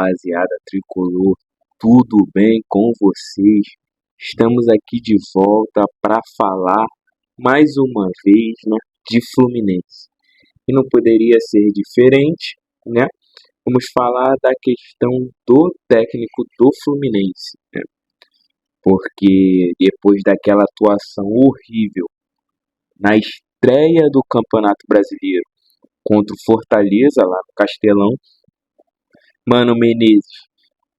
rapaziada tricolor, tudo bem com vocês? Estamos aqui de volta para falar mais uma vez, né, de Fluminense. E não poderia ser diferente, né? Vamos falar da questão do técnico do Fluminense, né? Porque depois daquela atuação horrível na estreia do Campeonato Brasileiro contra o Fortaleza lá no Castelão, Mano Menezes,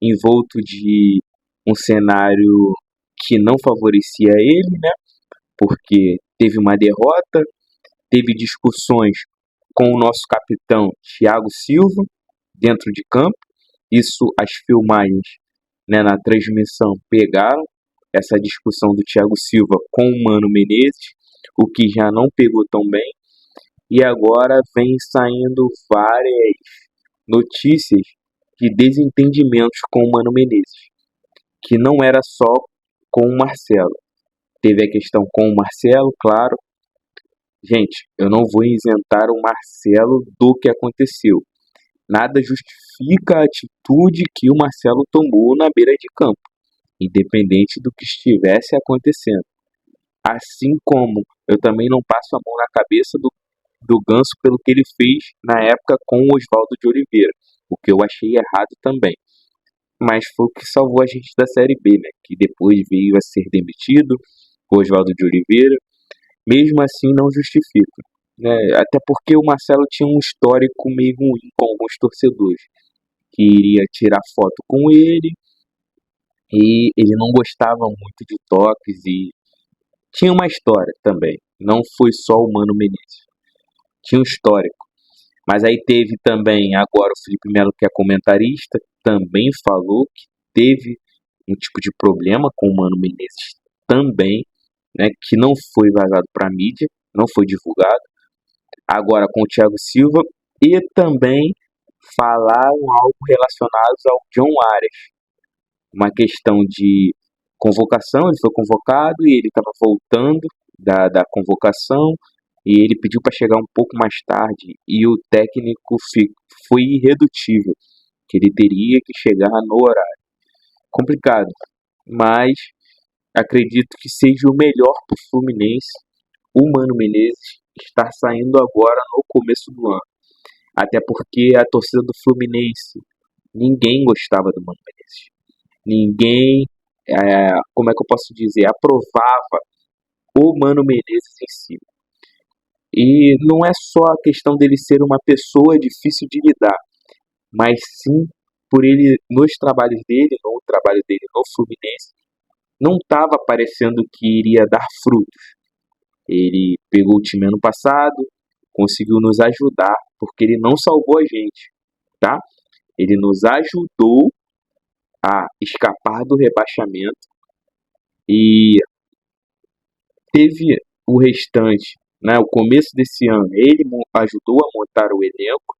envolto de um cenário que não favorecia ele, né? Porque teve uma derrota, teve discussões com o nosso capitão Thiago Silva dentro de campo. Isso as filmagens, né, na transmissão pegaram essa discussão do Thiago Silva com o Mano Menezes, o que já não pegou tão bem. E agora vem saindo várias notícias de desentendimentos com o Mano Menezes, que não era só com o Marcelo. Teve a questão com o Marcelo, claro. Gente, eu não vou isentar o Marcelo do que aconteceu. Nada justifica a atitude que o Marcelo tomou na beira de campo, independente do que estivesse acontecendo. Assim como eu também não passo a mão na cabeça do Ganso pelo que ele fez na época com o Oswaldo de Oliveira, o que eu achei errado também. Mas foi o que salvou a gente da Série B, né? Que depois veio a ser demitido, o Oswaldo de Oliveira. Mesmo assim, não justifica, né? Até porque o Marcelo tinha um histórico meio ruim com alguns torcedores, que iria tirar foto com ele, e ele não gostava muito de toques, e tinha uma história também. Não foi só o Mano Menezes. Tinha um histórico. Mas aí teve também, agora o Felipe Melo, que é comentarista, também falou que teve um tipo de problema com o Mano Menezes também, né, que não foi vazado para a mídia, não foi divulgado. Agora com o Thiago Silva, e também falaram algo relacionado ao John Arias. Uma questão de convocação, ele foi convocado e ele estava voltando da convocação, e ele pediu para chegar um pouco mais tarde, e o técnico foi irredutível, que ele teria que chegar no horário. Complicado, mas acredito que seja o melhor para o Fluminense o Mano Menezes estar saindo agora no começo do ano. Até porque a torcida do Fluminense, ninguém gostava do Mano Menezes. Ninguém, como é que eu posso dizer, aprovava o Mano Menezes em si. E não é só a questão dele ser uma pessoa difícil de lidar, mas sim por ele, nos trabalhos dele, no trabalho dele no Fluminense, não estava parecendo que iria dar frutos. Ele pegou o time ano passado, conseguiu nos ajudar, porque ele não salvou a gente, tá? Ele nos ajudou a escapar do rebaixamento e teve o restante, né? O começo desse ano, ele ajudou a montar o elenco,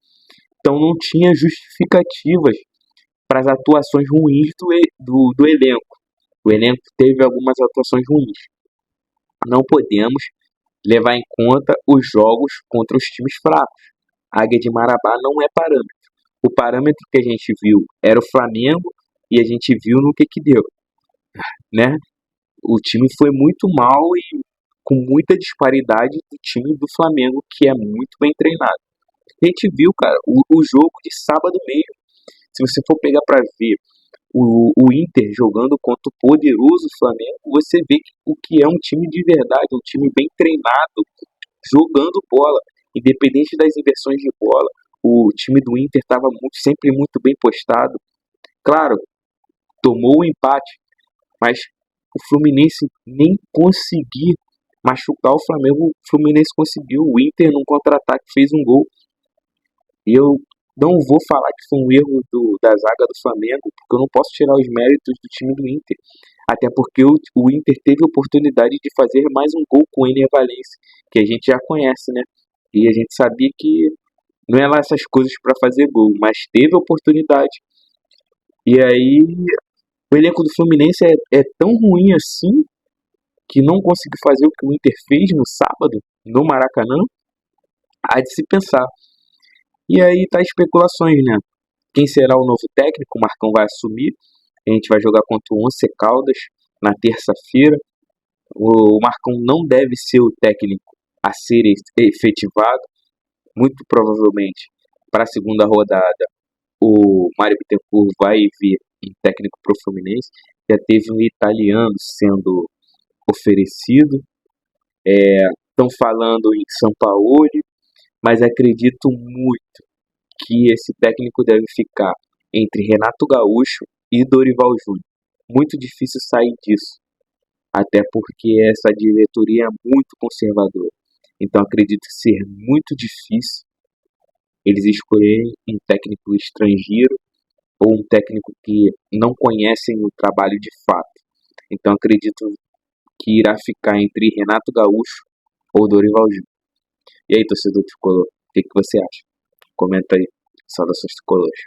então não tinha justificativas para as atuações ruins do elenco. O elenco teve algumas atuações ruins. Não podemos levar em conta os jogos contra os times fracos. A Águia de Marabá não é parâmetro. O parâmetro que a gente viu era o Flamengo e a gente viu no que deu, né? O time foi muito mal e com muita disparidade do time do Flamengo, que é muito bem treinado. A gente viu, cara, o jogo de sábado mesmo. Se você for pegar para ver o Inter jogando contra o poderoso Flamengo, você vê o que é um time de verdade, um time bem treinado, jogando bola, independente das inversões de bola. O time do Inter estava sempre muito bem postado. Claro, tomou o empate, mas o Fluminense nem conseguiu machucar o Flamengo. O Fluminense conseguiu. O Inter, num contra-ataque, fez um gol. Eu não vou falar que foi um erro da zaga do Flamengo, porque eu não posso tirar os méritos do time do Inter. Até porque o Inter teve a oportunidade de fazer mais um gol com o Ener Valencia, que a gente já conhece, né? E a gente sabia que não é lá essas coisas para fazer gol, mas teve a oportunidade. E aí, o elenco do Fluminense é tão ruim assim, que não conseguiu fazer o que o Inter fez no sábado, no Maracanã. Há de se pensar. E aí tá especulações, né? Quem será o novo técnico? O Marcão vai assumir. A gente vai jogar contra o Once Caldas na terça-feira. O Marcão não deve ser o técnico a ser efetivado. Muito provavelmente, para a segunda rodada, o Mário Bittencourt vai vir um técnico para o Fluminense. Já teve um italiano sendo oferecido. Estão falando em Sampaoli, mas acredito muito que esse técnico deve ficar entre Renato Gaúcho e Dorival Júnior. Muito difícil sair disso, até porque essa diretoria é muito conservadora. Então acredito ser muito difícil eles escolherem um técnico estrangeiro ou um técnico que não conhecem o trabalho de fato. Então acredito que irá ficar entre Renato Gaúcho ou Dorival Júnior. E aí, torcedor tricolor, o que você acha? Comenta aí. Saudações tricolores.